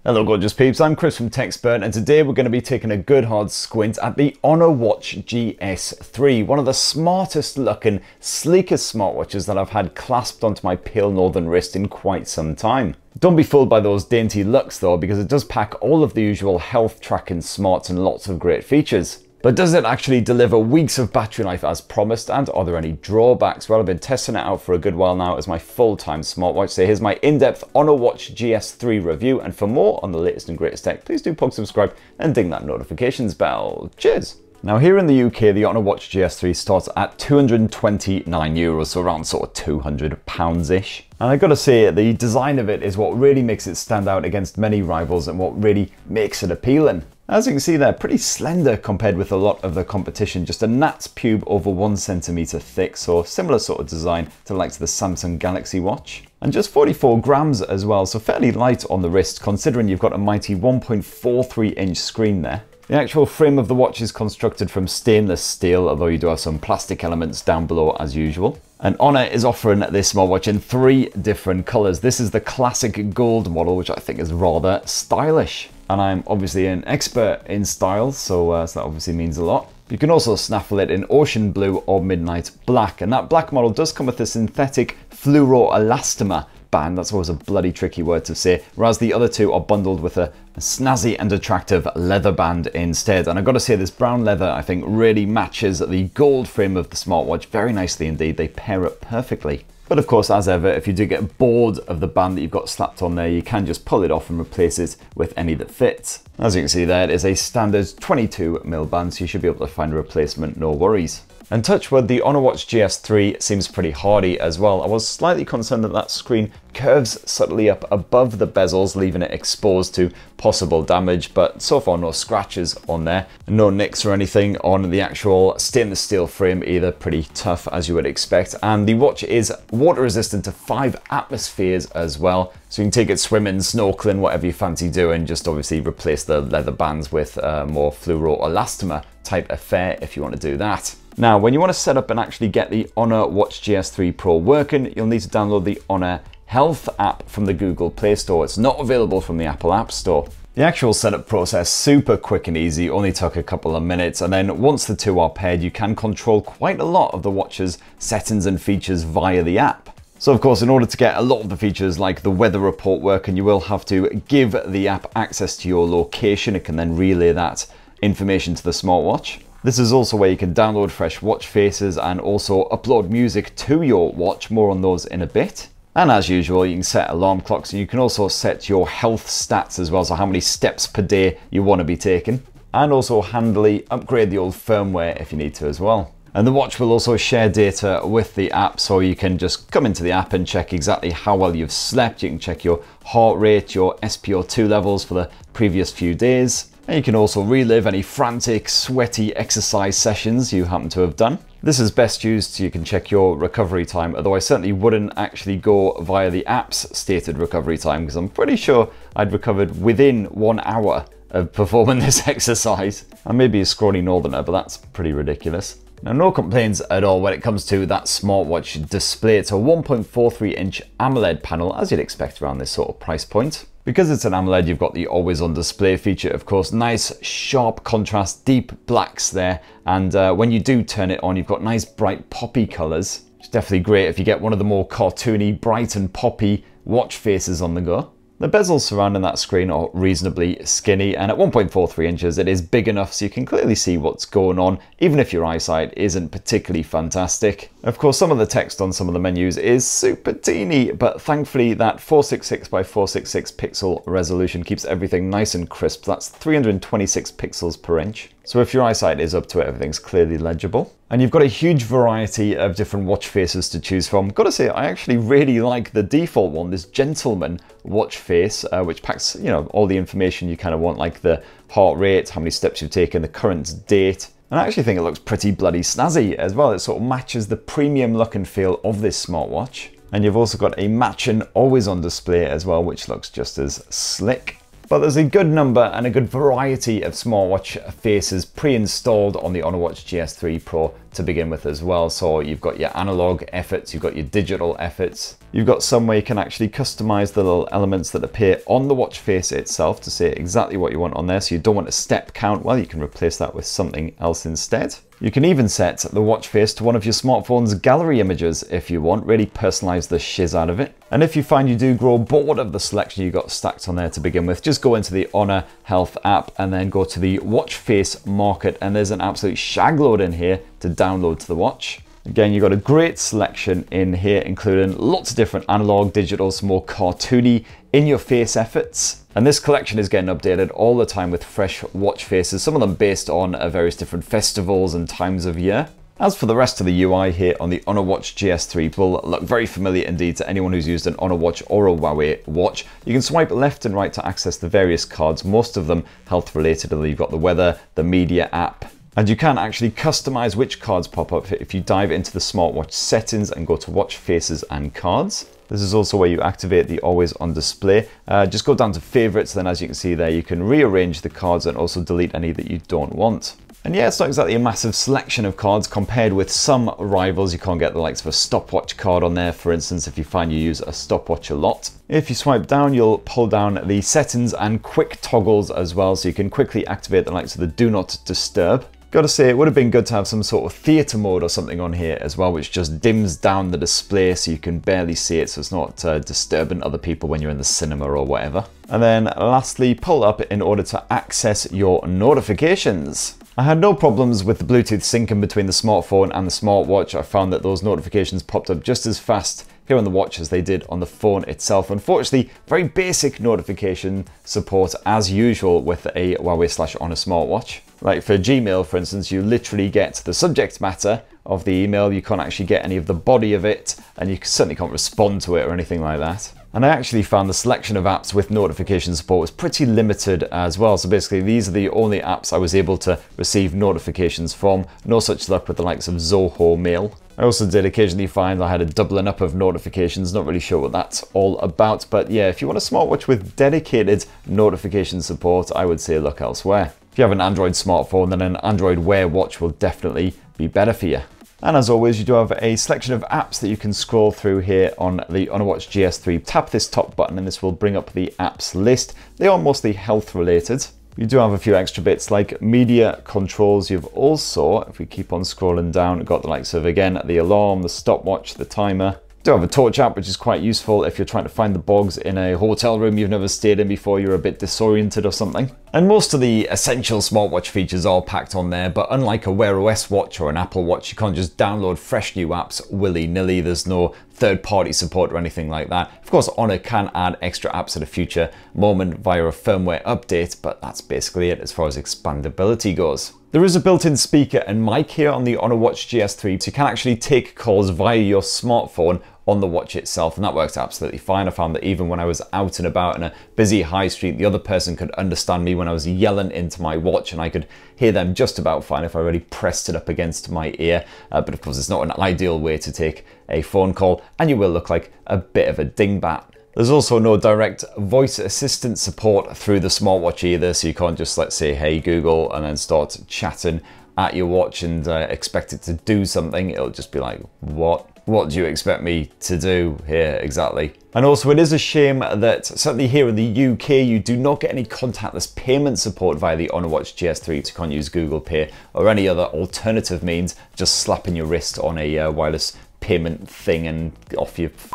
Hello gorgeous peeps, I'm Chris from TechSpert, and today we're going to be taking a good hard squint at the Honor Watch GS3, one of the smartest looking, sleekest smartwatches that I've had clasped onto my pale northern wrist in quite some time. Don't be fooled by those dainty looks though, because it does pack all of the usual health tracking smarts and lots of great features. But does it actually deliver weeks of battery life as promised, and are there any drawbacks? Well, I've been testing it out for a good while now as my full-time smartwatch, so here's my in-depth Honor Watch GS3 review, and for more on the latest and greatest tech, please do subscribe and ding that notifications bell. Cheers! Now here in the UK, the Honor Watch GS3 starts at €229, so around sort of £200-ish. And I've got to say, the design of it is what really makes it stand out against many rivals and what really makes it appealing. As you can see, they're pretty slender compared with a lot of the competition, just a gnat's pube over 1 centimetre thick, so similar sort of design to the likes of the Samsung Galaxy Watch. And just 44 grams as well, so fairly light on the wrist considering you've got a mighty 1.43-inch screen there. The actual frame of the watch is constructed from stainless steel, although you do have some plastic elements down below as usual. And Honor is offering this smartwatch in 3 different colours. This is the classic gold model, which I think is rather stylish. And I'm obviously an expert in style, so that obviously means a lot. You can also snaffle it in ocean blue or midnight black, and that black model does come with a synthetic fluoroelastomer band. That's always a bloody tricky word to say, whereas the other two are bundled with a snazzy and attractive leather band instead. And I've got to say, this brown leather I think really matches the gold frame of the smartwatch very nicely indeed. They pair up perfectly. But of course, as ever, if you do get bored of the band that you've got slapped on there, you can just pull it off and replace it with any that fits. As you can see there, it is a standard 22mm band, so you should be able to find a replacement, no worries. And touch wood, the Honor Watch GS3 seems pretty hardy as well. I was slightly concerned that that screen curves subtly up above the bezels, leaving it exposed to possible damage, but so far no scratches on there. No nicks or anything on the actual stainless steel frame either, pretty tough as you would expect. And the watch is water resistant to 5 atmospheres as well, so you can take it swimming, snorkeling, whatever you fancy doing. Just obviously replace the leather bands with a more fluoroelastomer type affair if you want to do that. Now, when you want to set up and actually get the Honor Watch GS3 Pro working, you'll need to download the Honor Health app from the Google Play Store. It's not available from the Apple App Store. The actual setup process, super quick and easy, only took a couple of minutes, and then once the two are paired, you can control quite a lot of the watch's settings and features via the app. So of course, in order to get a lot of the features like the weather report working, you will have to give the app access to your location. It can then relay that information to the smartwatch. This is also where you can download fresh watch faces and also upload music to your watch. More on those in a bit. And as usual, you can set alarm clocks, and you can also set your health stats as well, so how many steps per day you want to be taking. And also handily upgrade the old firmware if you need to as well. And the watch will also share data with the app, so you can just come into the app and check exactly how well you've slept. You can check your heart rate, your SpO2 levels for the previous few days. And you can also relive any frantic, sweaty exercise sessions you happen to have done. This is best used so you can check your recovery time, although I certainly wouldn't actually go via the app's stated recovery time, because I'm pretty sure I'd recovered within 1 hour of performing this exercise. I may be a scrawny northerner, but that's pretty ridiculous. Now, no complaints at all when it comes to that smartwatch display. It's a 1.43-inch AMOLED panel, as you'd expect around this sort of price point. Because it's an AMOLED, you've got the always on display feature, of course. Nice, sharp contrast, deep blacks there. And when you do turn it on, you've got nice bright poppy colors. It's definitely great if you get one of the more cartoony, bright and poppy watch faces on the go. The bezels surrounding that screen are reasonably skinny, and at 1.43 inches it is big enough so you can clearly see what's going on, even if your eyesight isn't particularly fantastic. Of course, some of the text on some of the menus is super teeny, but thankfully that 466 by 466 pixel resolution keeps everything nice and crisp. That's 326 pixels per inch. So if your eyesight is up to it, everything's clearly legible. And you've got a huge variety of different watch faces to choose from. Gotta say, I actually really like the default one, this gentleman watch face, which packs, you know, all the information you kind of want, like the heart rate, how many steps you've taken, the current date. And I actually think it looks pretty bloody snazzy as well. It sort of matches the premium look and feel of this smartwatch. And you've also got a matching always on display as well, which looks just as slick. But there's a good number and a good variety of smartwatch faces pre-installed on the Honor Watch GS3 Pro to begin with as well. So you've got your analog efforts, you've got your digital efforts. You've got some where you can actually customize the little elements that appear on the watch face itself to say exactly what you want on there. So you don't want a step count, well, you can replace that with something else instead. You can even set the watch face to one of your smartphone's gallery images if you want, really personalize the shiz out of it. And if you find you do grow bored of the selection you got stacked on there to begin with, just go into the Honor Health app and then go to the watch face market, and there's an absolute shagload in here to download to the watch. Again, you've got a great selection in here, including lots of different analog, digital, some more cartoony in-your-face efforts. And this collection is getting updated all the time with fresh watch faces, some of them based on various different festivals and times of year. As for the rest of the UI here on the Honor Watch GS3, will look very familiar indeed to anyone who's used an Honor Watch or a Huawei watch. You can swipe left and right to access the various cards, most of them health related. You've got the weather, the media app, and you can actually customize which cards pop up if you dive into the smartwatch settings and go to watch faces and cards. This is also where you activate the always on display. Just go down to favorites, then as you can see there, you can rearrange the cards and also delete any that you don't want. And yeah, it's not exactly a massive selection of cards compared with some rivals. You can't get the likes of a stopwatch card on there, for instance, if you find you use a stopwatch a lot. If you swipe down, you'll pull down the settings and quick toggles as well, so you can quickly activate the likes of the do not disturb. Gotta say, it would have been good to have some sort of theatre mode or something on here as well, which just dims down the display so you can barely see it, so it's not disturbing other people when you're in the cinema or whatever. And then lastly, pull up in order to access your notifications. I had no problems with the Bluetooth syncing between the smartphone and the smartwatch. I found that those notifications popped up just as fast here on the watch as they did on the phone itself. Unfortunately, very basic notification support as usual with a Huawei/Honor smartwatch. Like for Gmail, for instance, you literally get the subject matter of the email. You can't actually get any of the body of it, and you certainly can't respond to it or anything like that. And I actually found the selection of apps with notification support was pretty limited as well. So basically, these are the only apps I was able to receive notifications from. No such luck with the likes of Zoho Mail. I also did occasionally find I had a doubling up of notifications. Not really sure what that's all about. But yeah, if you want a smartwatch with dedicated notification support, I would say look elsewhere. If you have an Android smartphone, then an Android Wear watch will definitely be better for you. And as always, you do have a selection of apps that you can scroll through here on the Honor Watch GS3. Tap this top button and this will bring up the apps list. They are mostly health related. You do have a few extra bits like media controls. You've also, if we keep on scrolling down, got the likes of, again, the alarm, the stopwatch, the timer. You do have a torch app, which is quite useful if you're trying to find the bogs in a hotel room you've never stayed in before, you're a bit disoriented or something. And most of the essential smartwatch features are packed on there, but unlike a Wear OS watch or an Apple Watch, you can't just download fresh new apps willy-nilly. There's no third-party support or anything like that. Of course, Honor can add extra apps at a future moment via a firmware update, but that's basically it as far as expandability goes. There is a built-in speaker and mic here on the Honor Watch GS3, so you can actually take calls via your smartphone on the watch itself, and that works absolutely fine. I found that even when I was out and about in a busy high street, the other person could understand me when I was yelling into my watch, and I could hear them just about fine if I really pressed it up against my ear. But of course, it's not an ideal way to take a phone call, and you will look like a bit of a dingbat. There's also no direct voice assistant support through the smartwatch either, so you can't just, let's say, hey Google, and then start chatting at your watch and expect it to do something. It'll just be like, what do you expect me to do here exactly? And also, it is a shame that certainly here in the UK, you do not get any contactless payment support via the Honor Watch GS3. So you can't use Google Pay or any other alternative means, just slapping your wrist on a wireless payment thing and off you f***.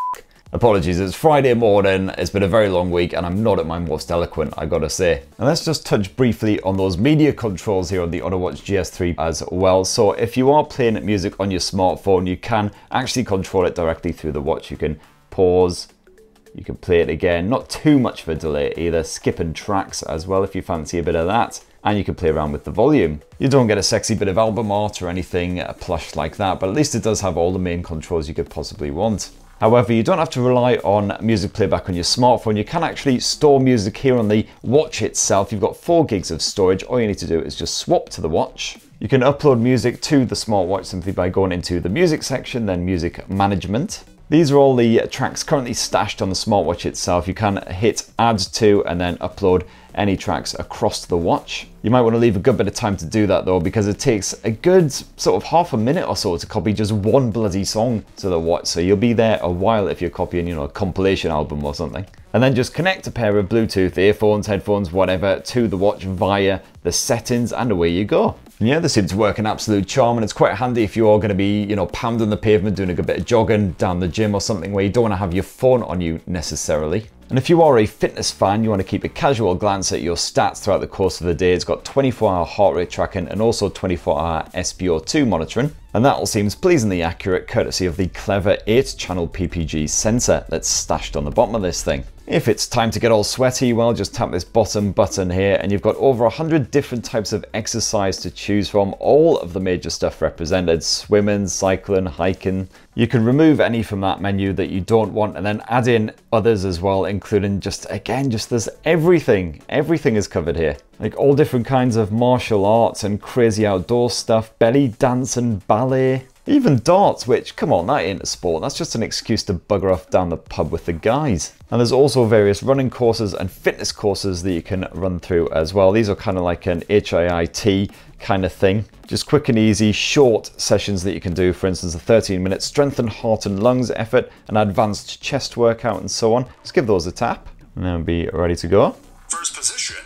Apologies, it's Friday morning, it's been a very long week, and I'm not at my most eloquent, I gotta say. And let's just touch briefly on those media controls here on the Honor Watch GS3 as well. So if you are playing music on your smartphone, you can actually control it directly through the watch. You can pause, you can play it again, not too much of a delay either, skipping tracks as well if you fancy a bit of that. And you can play around with the volume. You don't get a sexy bit of album art or anything plush like that, but at least it does have all the main controls you could possibly want. However, you don't have to rely on music playback on your smartphone. You can actually store music here on the watch itself. You've got 4 gigs of storage. All you need to do is just swap to the watch. You can upload music to the smartwatch simply by going into the music section, then music management. These are all the tracks currently stashed on the smartwatch itself. You can hit add to and then upload any tracks across the watch. You might want to leave a good bit of time to do that though, because it takes a good sort of half a minute or so to copy just one bloody song to the watch. So you'll be there a while if you're copying, you know, a compilation album or something. And then just connect a pair of Bluetooth earphones, headphones, whatever, to the watch via the settings, and away you go. And yeah, this seems to work an absolute charm, and it's quite handy if you are going to be, you know, pounding the pavement, doing a good bit of jogging down the gym or something where you don't want to have your phone on you necessarily. And if you are a fitness fan, you want to keep a casual glance at your stats throughout the course of the day. It's got 24-hour heart rate tracking and also 24-hour SpO2 monitoring. And that all seems pleasingly accurate, courtesy of the clever 8-channel PPG sensor that's stashed on the bottom of this thing. If it's time to get all sweaty, well, just tap this bottom button here and you've got over 100 different types of exercise to choose from, all of the major stuff represented: swimming, cycling, hiking. You can remove any from that menu that you don't want and then add in others as well, including just there's everything. Everything is covered here. Like all different kinds of martial arts and crazy outdoor stuff, belly dance and ballet. Even darts, which, come on, that ain't a sport. That's just an excuse to bugger off down the pub with the guys. And there's also various running courses and fitness courses that you can run through as well. These are kind of like an HIIT kind of thing. Just quick and easy, short sessions that you can do. For instance, a 13-minute strength and heart and lungs effort, an advanced chest workout, and so on. Just give those a tap, and then be ready to go. First position,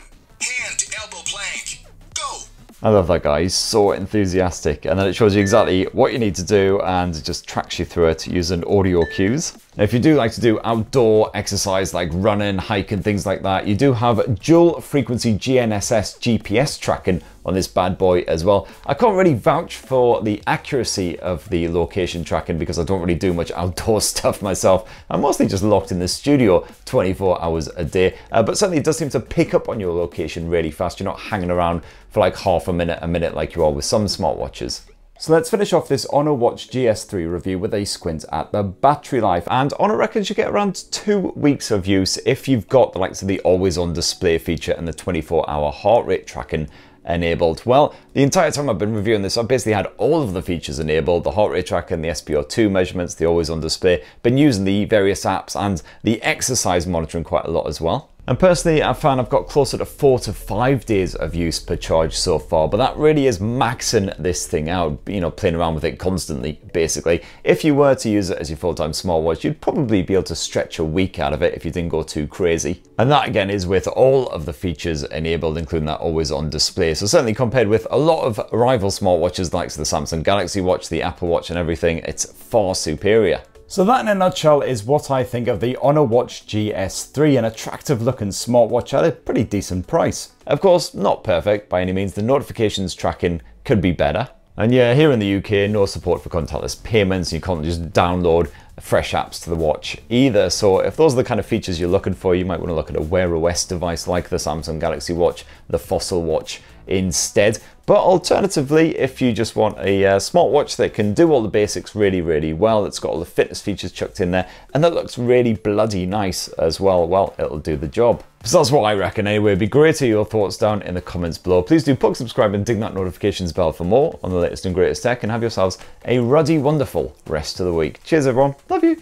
hand to elbow plank, go! I love that guy, he's so enthusiastic. And then it shows you exactly what you need to do and it just tracks you through it using audio cues. Now, if you do like to do outdoor exercise like running, hiking, things like that, you do have dual frequency GNSS GPS tracking on this bad boy as well. I can't really vouch for the accuracy of the location tracking because I don't really do much outdoor stuff myself. I'm mostly just locked in the studio 24 hours a day, but certainly it does seem to pick up on your location really fast. You're not hanging around for like half a minute like you are with some smartwatches. So let's finish off this Honor Watch GS3 review with a squint at the battery life. And Honor reckons you get around 2 weeks of use if you've got the likes of the always on display feature and the 24-hour heart rate tracking enabled. Well, the entire time I've been reviewing this, I've basically had all of the features enabled: the heart rate tracking, the SpO2 measurements, the always on display, been using the various apps and the exercise monitoring quite a lot as well. And personally, I found I've got closer to 4 to 5 days of use per charge so far, but that really is maxing this thing out, you know, playing around with it constantly, basically. If you were to use it as your full-time smartwatch, you'd probably be able to stretch a week out of it if you didn't go too crazy. And that again is with all of the features enabled, including that always on display. So certainly compared with a lot of rival smartwatches like the Samsung Galaxy Watch, the Apple Watch and everything, it's far superior. So that in a nutshell is what I think of the Honor Watch GS3, an attractive looking smartwatch at a pretty decent price. Of course, not perfect by any means. The notifications tracking could be better. And yeah, here in the UK, no support for contactless payments. You can't just download fresh apps to the watch either. So if those are the kind of features you're looking for, you might want to look at a Wear OS device like the Samsung Galaxy Watch, the Fossil Watch instead. But alternatively, if you just want a smartwatch that can do all the basics really, really well, it's got all the fitness features chucked in there, and that looks really bloody nice as well, well, it'll do the job. So that's what I reckon anyway. It'd be great to hear your thoughts down in the comments below. Please do plug, subscribe and ding that notifications bell for more on the latest and greatest tech, and have yourselves a ruddy, wonderful rest of the week. Cheers everyone, love you.